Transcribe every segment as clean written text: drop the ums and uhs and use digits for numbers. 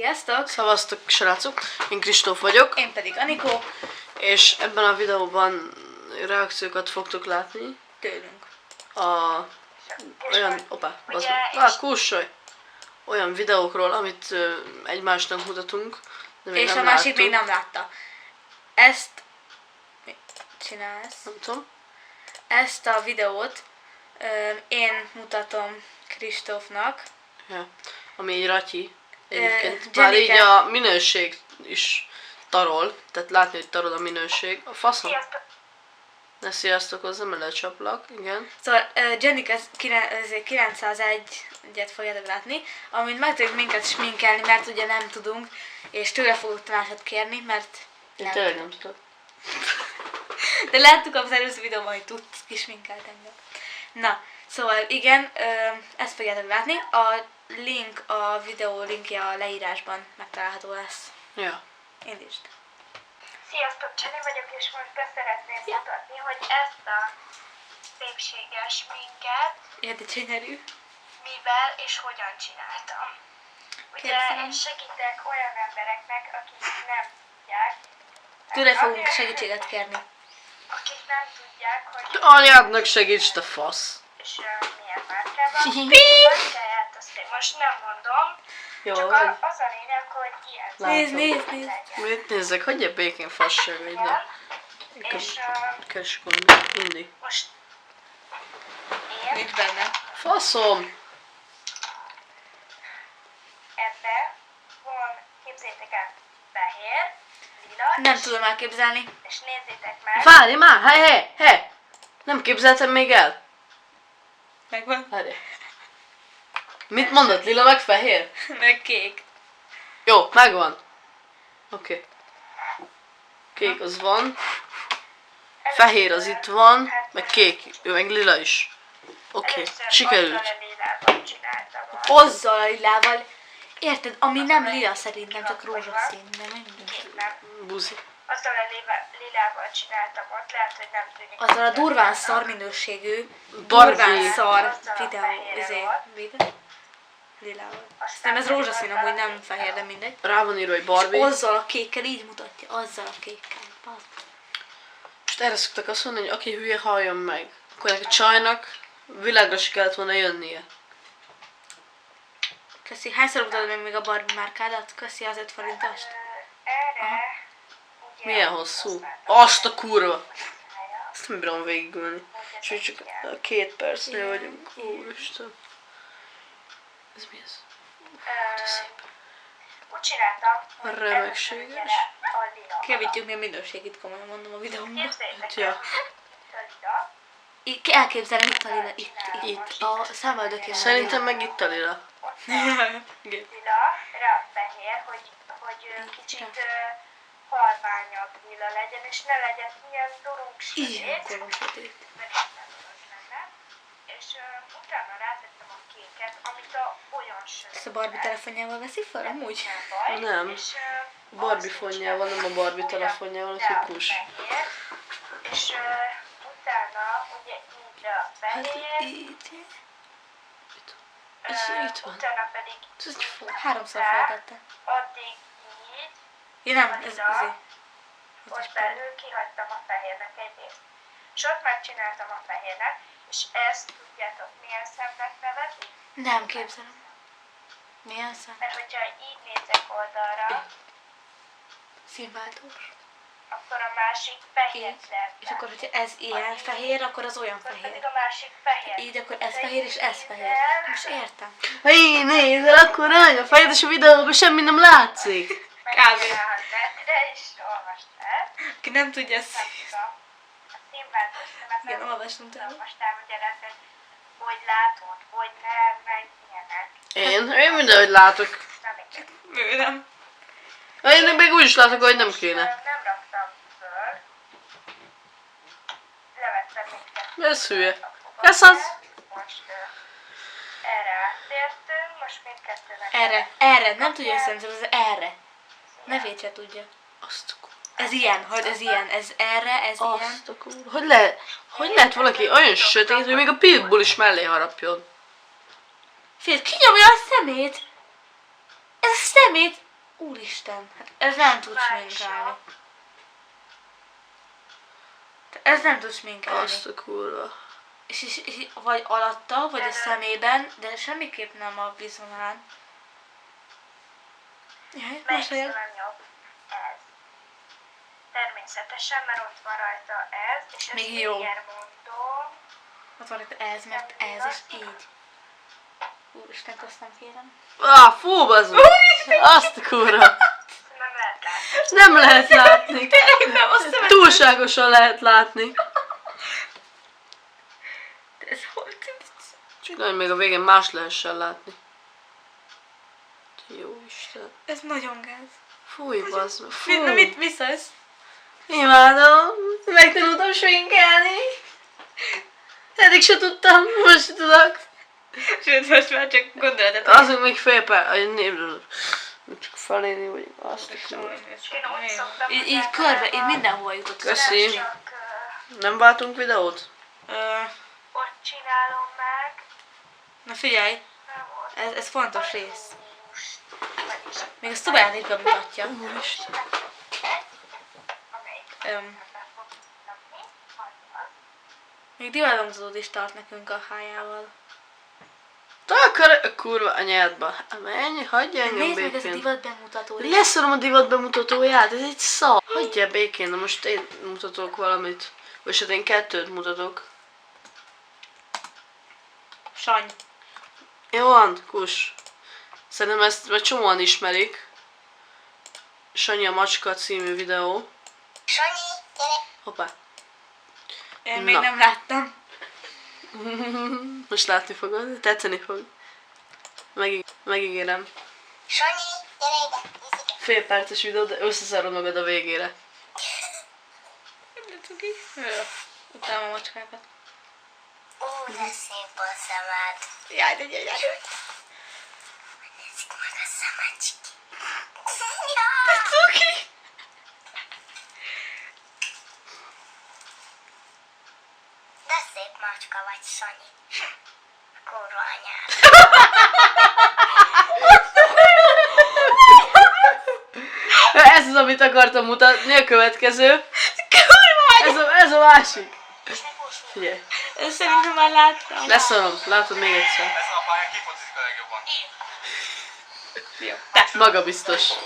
Sziasztok! Szevasztok, srácok! Én Kristóf vagyok. Én pedig Anikó. És ebben a videóban reakciókat fogtok látni. Tőlünk. Kussolj! Olyan videókról, amit egymásnak mutatunk. De még és nem a másik láttuk. még nem látta. Ezt... Mi csinálsz? Nem tudom. Ezt a videót én mutatom Kristófnak. Ja. Ami egy ratyi. Egyébként. Már Jenike. így a minőség is tarol. Tehát látni, hogy tarol a minőség. A faszom. Ne sziasztokozzam, mert lecsaplak. Igen. Szóval Jenike 901-et fogjátok látni, amint meg tudjuk minket sminkelni, mert ugye nem tudunk, és tőle fogok tanácsot kérni, mert Én tényleg nem tudok. de láttuk az előző videóban, hogy tudsz kisminkelt engem. Na, szóval igen, ezt fogjátok látni. A link, a videó linkje a leírásban megtalálható lesz. Ja. Indítsd. Sziasztok, Jenny vagyok, és most beszeretném mutatni, hogy ezt a szépséges minket Érde gyönyörű. mivel és hogyan csináltam. Ugye Képzelem. én segítek olyan embereknek, akik nem tudják. Tőle fogunk segítséget kérni. Akik nem tudják, hogy Anyádnak segíts, te fasz! és milyen márkában. Márkáját azt én most nem mondom, Jó, csak hogy... az a lényeg, hogy ilyen Látom. Nézd. Mit nézzek? Hagyja békén fassága ide. és Keresik mindig. most én Nincs benne. Faszom! ebbe van, képzétek el, fehér, lila, Nem tudom elképzelni. és nézzétek meg, Várj már! Hey! Nem képzeltem még el? Megvan? Várj. Mit mondott? Lila meg fehér? Meg kék. Jó, megvan. Oké. Kék az van. Fehér az itt van. Meg kék. Ő meg lila is. Oké. Sikerült. azzal a lilával csináltam azt. Azzal a lilával. Érted? Ami nem lila szerintem, csak rózsaszín. De mindegy. Nem, Buzi. azzal a lilával csináltam ott, lehet, hogy nem tűnik. Azzal a durván szar minőségű, Barbie. durván szar Azzal a videó, fehérre volt. lilával. Aztán Nem, ez pedig rózsaszín, azzal a amúgy nem kékkel. fehér, de mindegy. Rá van írva, hogy És Barbie. azzal a kékkel így mutatja, azzal a kékkel. Bazd. Most erre szoktak azt mondani, hogy aki hülye, halljon meg. Akkor ennek a csajnak világra se kellett volna jönnie. Köszi. Hányszor mutatod meg még a Barbie márkádat? Köszi az 5 forintost. Erre ugye Milyen hosszú? használtam Azt a kurva! használja, Ezt nem bírom végigülni. És úgy csak 2 percnél vagyunk. Úristen. Ez mi ez? De szép. úgy csináltam, hogy Remegséges. először ugye a lila. Kevítjük mi a minőségét, komolyan mondom a videómban. Képzeljétek Ja. el, itt a lila, Elképzelem itt a lila, itt. A számolodökén. Szerintem meg itt a lila. Igen. lila, rá a fehér, hogy kicsit halványabb lila legyen, és ne legyen ilyen durunk Ilyen sötét, korom sötét. mert ez nem rossz lenne. És utána rátettem a kéket, amit olyan sötét. Ezt a Barbie telefonjával veszi fel amúgy? Baj, Nem. és, Barbie azt fonjával, nem a Barbie újra telefonjával, a rá a tikus. fehér, és utána ugye így a Hát fehér, itt. Ez itt van. utána pedig Ez egy fog. 3-szor rá, feltette. addig így, Ja nem, ez ott belül kihagytam a fehérnek egy részt. És ott megcsináltam a fehérnek, és ezt tudjátok milyen szemnek nevezni? Nem képzelem. Milyen szám? Mert hogyha így nézek oldalra, Színváltós. akkor a másik fehér Így. lesz. És akkor, hogyha ez ilyen fehér, akkor az olyan Akkor pedig fehér. a másik fehér. Így, akkor ez fehér és ez fehér. Most értem. Ha így nézel, akkor rány a fejed, és a videóban semmi nem látszik. Megcsinálhat netre, és olvasd el. Ki nem tudja ezt. A színváltós szemet Igen, nem olvastam tőle. olvastál magyarázni, hogy látod, hogy nem, meg ilyenek. Én mindenhogy látok. Nem igen. Ő nem. Én még úgy is látok, hogy nem kéne. Nem raktam föl. Levettem mindkettőt. Ez hülye. Ez az. Most erre áttértünk, most mindkettőnek. Erre. Nem tudja szerintem, ez erre. Nevét se tudja. Azt a kurva. Ez ilyen, hogy ez ilyen. Ez erre, ez ilyen. Azt a kurva. Hogy lehet valaki olyan sötét, hogy még a Pitbull is mellé harapjon? Fél, kinyomja a szemét! Ez a szemét! Úristen, hát ez nem tud sminkelni. Ez nem tud sminkelni. Azt a kurva. És vagy alatta, vagy a szemében, de semmiképp nem a bizonán. Jaj, Melyik most olyan. szöveg jobb? Ez. Természetesen, mert ott van rajta ez, és ezt Még jó. mindjárt mondom. Ott van itt ez, mert ez, és így. Úristen, azt nem kérem. Fú, bazd meg. Azt a kurva. Nem lehet látni. Nem lehet látni. Tényleg nem, azt hiszem, Túlságosan lehet látni. de ez hol tűnt? Csinálj még a végén más lehessen látni. Jó Isten. Ez nagyon gáz. Fúj, bazd meg. Fú. Na mit viszesz? Imádom. Megtanultam sminkelni. Eddig se tudtam, most se tudok. Sőt, most már csak gondolatot. Azok még fél perc. Csak feléni vagyok. Azt a kurva. Én úgy szoktam, hogy Így körbe, így mindenhol jutott. Köszi. csak Nem váltunk videót? ott csinálom meg. Na figyelj, Nem volt. ez fontos rész. Vagyis Még a szobát is bemutatja. Úristen. amelyik Öm, az. még divatdomzót is tart nekünk a hájával. Te akar a kurva anyádba. Menj, hagyja engem Nézd meg ez a békén. divat bemutató. Leszorom a divat bemutatóját, ez egy szar. Hagyja békén, na most én mutatok valamit. Vagy hát én kettőt mutatok. Sany. Jó van, kus. Szerintem ezt már csomóan ismerik. Sanyi a macska című videó. Sanyi, gyere! Hoppá. Én még Na. nem láttam. Most látni fogod, tetszeni fog. Megígérem. Sanyi, gyere ide! Fél perces videó, de összeszarod magad a végére. De cuki. Jó. Utálom a macskákat. Ó, de szép a szemed. Jaj, de gyere. Nézzük meg a szemecski. De cuki. De szép macska vagy, Sanyi. Kurva anyád. Ez az, amit akartam mutatni, a következő. Ez a másik. Figyelj. Ezt szerintem már láttam. Leszorom, látod még egyszer. Ezen a pályán ki focizik a legjobban? Jó. Te. Magabiztos. Én.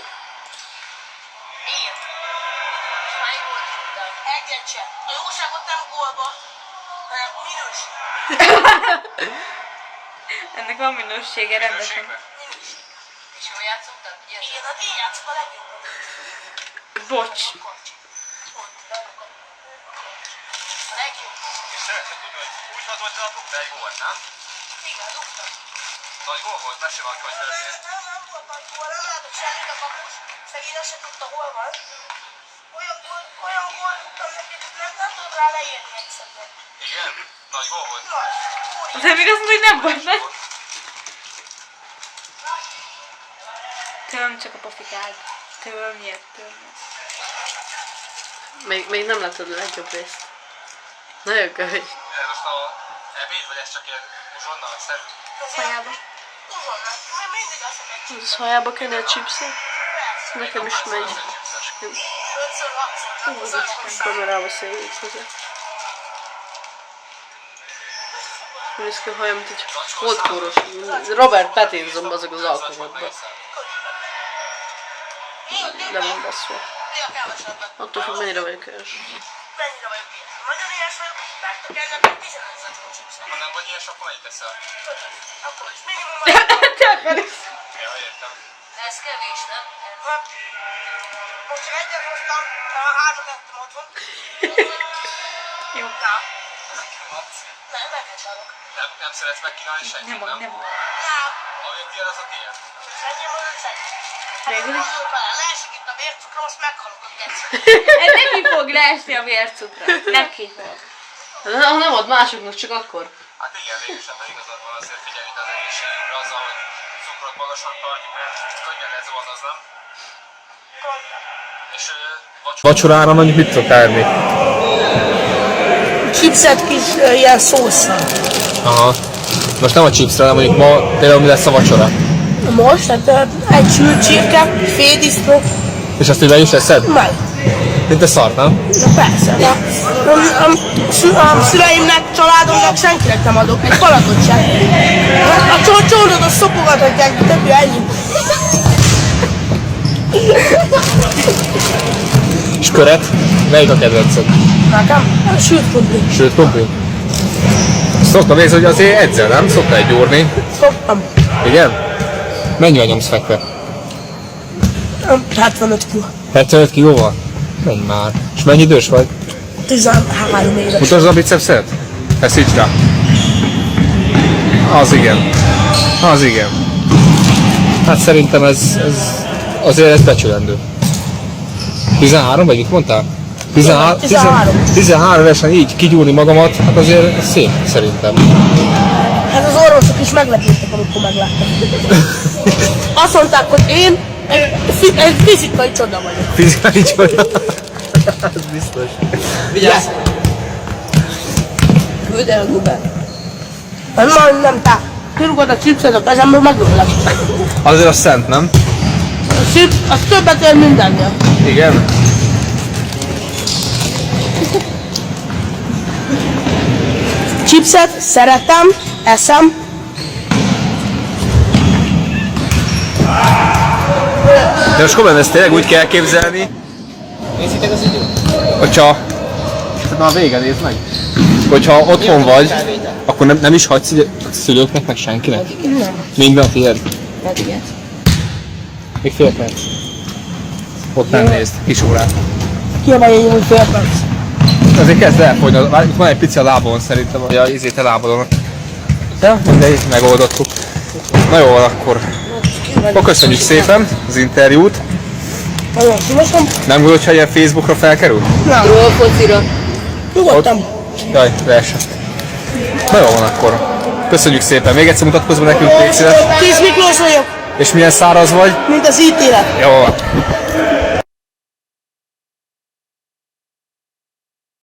Hány gólt rúgtál? Egyet sem. A jóságot nem gólba, hanem minőség. Ennek van minősége rendesen. Minőség. És jól játszottad? Igen, hát én játszok a legjobban. Bocs. A legjobb. És szeretném tudni, hogy úgy hatolt el a rúgtál egy gólt, nem? Igen, rúgtam. Nagy gól volt, mesélj valaki, hogy történt. Nem volt nagy gól, nem látok semmit a kapus. Szegény se tudta, hol van. Olyan gól rúgtam neki, nem tudod rá leírni egyszerűen. Igen? Nagy gól volt. De még azt mondod, hogy nem volt nagy. Tőlem csak a pofikád. Tőlem miért? Még nem láttad a legjobb részt. Nagyon kövény. Ez most a ebéd, vagy ez csak ilyen uzsonnal szerű? Szajába. Uzsonnál. Mindig azt mondom, Szajába kenni a chipset? Nekem is megy. ötször, hatszor. Kamerába széljük hozzá. Nézd ki a hajam, mint egy holdkóros. Robert Pattinson azok az alkoholban. Le van baszva. Néha kevesebbet. Attól függ, mennyire vagyok éhes. Mennyire vagyok ilyes? Nagyon ilyes vagyok, megtök ennek 15 zacskó chipset. Ha nem vagy ilyes, akkor melyik teszel? Akkor is minimum vagy. Te akarsz. Ja, értem. De ez kevés, nem? Most csak egyet hoztam, már hármat ettem otthon. Jó. Na, nem, megkezdálok. Nem szeretsz megkínálni senkit, Nem, nem? nem. Nem, Ami tiéd, az a tiéd. és ennyi van az egy. Végül is. Leesik itt a vércukrom, azt meghalok a kecsi. Ez neki fog leesni a vércukra. Neki fog. Ha nem ad másoknak, csak akkor. Hát igen, végülis hát igazad van, azért figyelj itt az egészségünkre azzal, hogy cukrot magasan tartjuk, mert könnyen lezuhan az, nem? És Vacsorára mondjuk mit szoktál enni? Chipset kis ilyen szósz. Aha. Most nem a chipsre, hanem mondjuk ma például mi lesz a vacsora? Most, hát egy sült csirke, fél disznó, És azt így meg is eszed? meg. Mint te szart, nem? Na persze, a szüleimnek, családomnak senkinek nem adok, egy palatot sem. A csórodat szopogathatják, de többi ennyi. És köret? Melyik a kedvenced? Nekem? A sült pudli. Sőt, krumpli? Szoktam nézni, hogy azért edzel, nem? Szoktál gyúrni. Szoktam. Igen? Mennyivel nyomsz fekve? 75 kg. 75 kilóval? Menj már. És mennyi idős vagy? 13 éves. Mutasd a bicepszet? Feszíts rá. Az igen. Az igen. Hát szerintem ez azért ez becsülendő. 13 vagy mit mondtál? 13 évesen így kigyúrni magamat, hát azért ez szép szerintem. Hát az orvosok is meglepődtek, amikor megláttak. Azt mondták, hogy én egy fizikai csoda vagyok. Fizikai csoda. Ez biztos. Vigyázz! Küld el a Uber. Nem te. Kirúgod a chipset a kezemből, megöllek. Azért a szent, nem? A chips, az többet ér mindennél. Igen. Chipset szeretem, eszem. De most komolyan ezt tényleg úgy kell képzelni. Nézzétek az időt? Hogyha... Na a vége, nézd meg. Hogyha otthon vagy, akkor nem is hagysz a szülőknek, meg senkinek? Nem. Minden tiéd. Pedig ez. Még fél perc. Ott nem nézd, kis órát. Kiabálj egy fél perc. Azért kezd elfogyni, itt van egy pici a lábon szerintem, hogy a izét a lábadon. Ja, mindegy, megoldottuk. Na jó van akkor. Akkor köszönjük szépen az interjút. Nagyon szívesen. Nem gondolod, hogyha ilyen Facebookra felkerül? Nem. Jól focira. Nyugodtan. Jaj, leesett. Na jó van akkor. Köszönjük szépen. Még egyszer mutatkozz be nekünk, légy szíves. Kis Miklós vagyok, És milyen száraz vagy? mint az ítélet. Jó van.